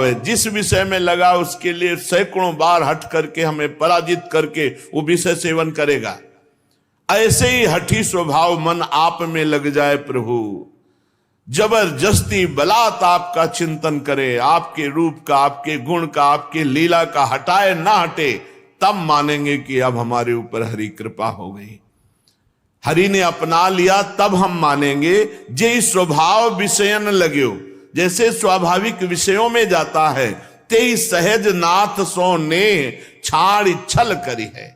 स्वभाव है, जिस विषय में लगा उसके लिए सैकड़ों बार हट करके हमें पराजित करके वो विषय सेवन करेगा। ऐसे ही हठी स्वभाव मन आप में लग जाए प्रभु, जबरदस्ती बलात् आपका चिंतन करे, आपके रूप का, आपके गुण का, आपके लीला का हटाए ना हटे, तब मानेंगे कि अब हमारे ऊपर हरि कृपा हो गई, हरि ने अपना लिया, तब हम मानेंगे। जे स्वभाव विषयन लग्यो, जैसे स्वाभाविक विषयों में जाता है, ते सहज नाथ सो ने छाड़ छल करी है।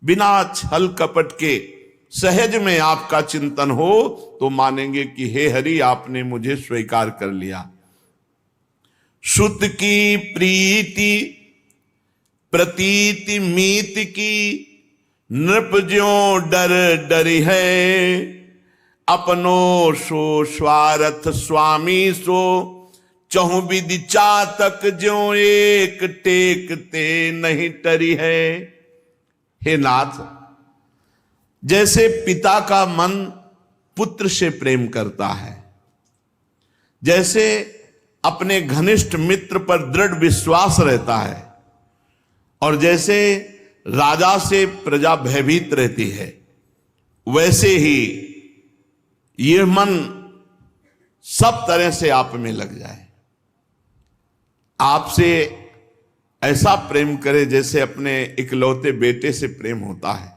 बिना छल कपट के सहज में आपका चिंतन हो तो मानेंगे कि हे हरि आपने मुझे स्वीकार कर लिया। सुत की प्रीति प्रतीति मीत की, नृप ज्यों डर डरी है, अपनो सो स्वार्थ स्वामी सो, चहु विधि चातक ज्यों एक टेकते नहीं टरी है। हे नाथ, जैसे पिता का मन पुत्र से प्रेम करता है, जैसे अपने घनिष्ठ मित्र पर दृढ़ विश्वास रहता है, और जैसे राजा से प्रजा भयभीत रहती है, वैसे ही यह मन सब तरह से आप में लग जाए, आपसे ऐसा प्रेम करे जैसे अपने इकलौते बेटे से प्रेम होता है,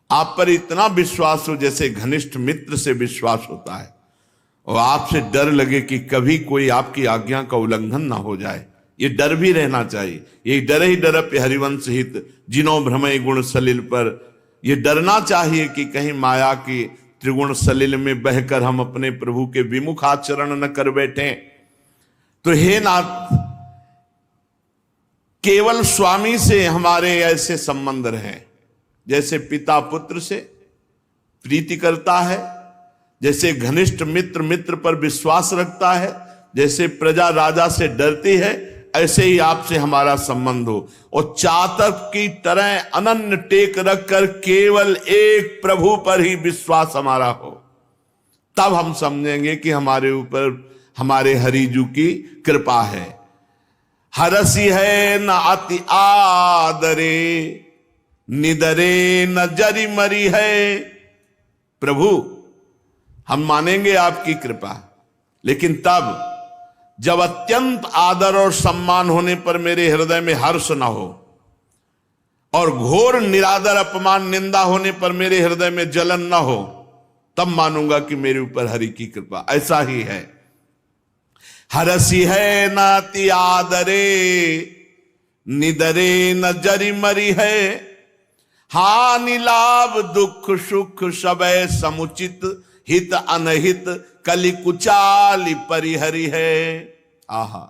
आप पर इतना विश्वास हो जैसे घनिष्ठ मित्र से विश्वास होता है, और आपसे डर लगे कि कभी कोई आपकी आज्ञा का उल्लंघन ना हो जाए। ये डर भी रहना चाहिए। ये डर ही डर पे हरिवंश हित, जिनो भ्रमय गुण सलिल पर, ये डरना चाहिए कि कहीं माया की त्रिगुण सलिल में बहकर हम अपने प्रभु के विमुख आचरण न कर बैठे। तो हे नाथ, केवल स्वामी से हमारे ऐसे संबंध रहे, जैसे पिता पुत्र से प्रीति करता है, जैसे घनिष्ठ मित्र मित्र पर विश्वास रखता है, जैसे प्रजा राजा से डरती है, ऐसे ही आपसे हमारा संबंध हो, और चातक की तरह अनन्य टेक रखकर केवल एक प्रभु पर ही विश्वास हमारा हो, तब हम समझेंगे कि हमारे ऊपर हमारे हरिजू की कृपा है। हरसी है न अति आदरे, निदरे न जरी मरी है। प्रभु, हम मानेंगे आपकी कृपा, लेकिन तब जब अत्यंत आदर और सम्मान होने पर मेरे हृदय में हर्ष न हो, और घोर निरादर अपमान निंदा होने पर मेरे हृदय में जलन न हो, तब मानूंगा कि मेरे ऊपर हरि की कृपा। ऐसा ही है। हरसी है नाति आदरे, निदरे न जरी मरी है, हानि लाभ दुख सुख सबय समुचित, हित अनहित कलि कुचाली परिहरि है। आहा,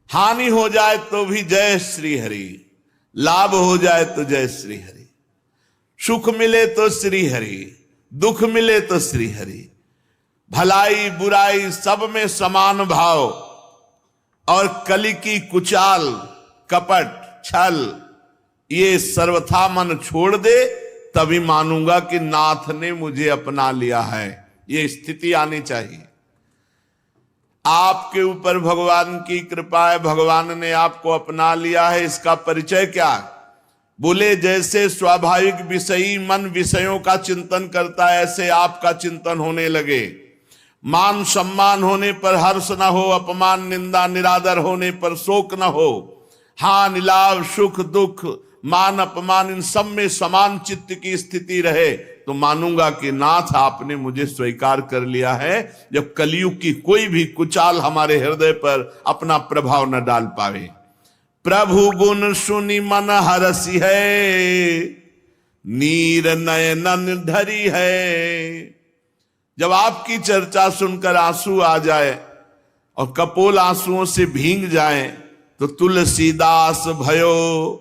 हानि हो जाए तो भी जय श्री हरि, लाभ हो जाए तो जय श्री हरि, सुख मिले तो श्री हरि, दुख मिले तो श्री हरि, भलाई बुराई सब में समान भाव, और कलि की कुचाल कपट छल ये सर्वथा मन छोड़ दे, तभी मानूंगा कि नाथ ने मुझे अपना लिया है। ये स्थिति आनी चाहिए। आपके ऊपर भगवान की कृपा है, भगवान ने आपको अपना लिया है, इसका परिचय क्या है? बोले जैसे स्वाभाविक विषयी मन विषयों का चिंतन करता है, ऐसे आपका चिंतन होने लगे। मान सम्मान होने पर हर्ष न हो, अपमान निंदा निरादर होने पर शोक न हो, हानि लाभ सुख दुख मान अपमान इन सब में समान चित्त की स्थिति रहे, तो मानूंगा कि नाथ आपने मुझे स्वीकार कर लिया है, जब कलयुग की कोई भी कुचाल हमारे हृदय पर अपना प्रभाव न डाल पावे। प्रभु गुण सुनि मन हरसी है, नीर नयन धरी है। जब आपकी चर्चा सुनकर आंसू आ जाए और कपोल आंसुओं से भींग जाए, तो तुलसीदास भयो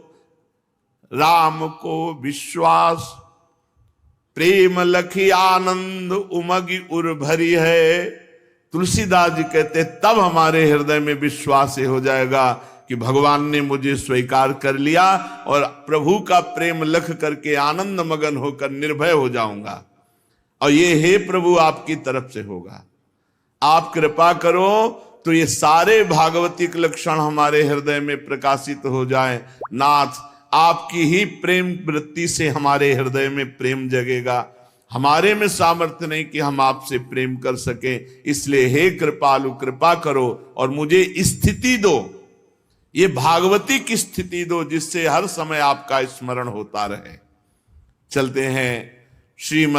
राम को विश्वास, प्रेम लखी आनंद उमगी उर भरी है। तुलसीदास जी कहते तब हमारे हृदय में विश्वास हो जाएगा कि भगवान ने मुझे स्वीकार कर लिया, और प्रभु का प्रेम लख करके आनंद मगन होकर निर्भय हो जाऊंगा। और ये हे प्रभु आपकी तरफ से होगा। आप कृपा करो तो ये सारे भागवतिक लक्षण हमारे हृदय में प्रकाशित हो जाए। नाथ, आपकी ही प्रेम वृत्ति से हमारे हृदय में प्रेम जगेगा। हमारे में सामर्थ्य नहीं कि हम आपसे प्रेम कर सके, इसलिए हे कृपालु कृपा करो और मुझे स्थिति दो, ये भागवती की स्थिति दो, जिससे हर समय आपका स्मरण होता रहे। चलते हैं श्रीमद्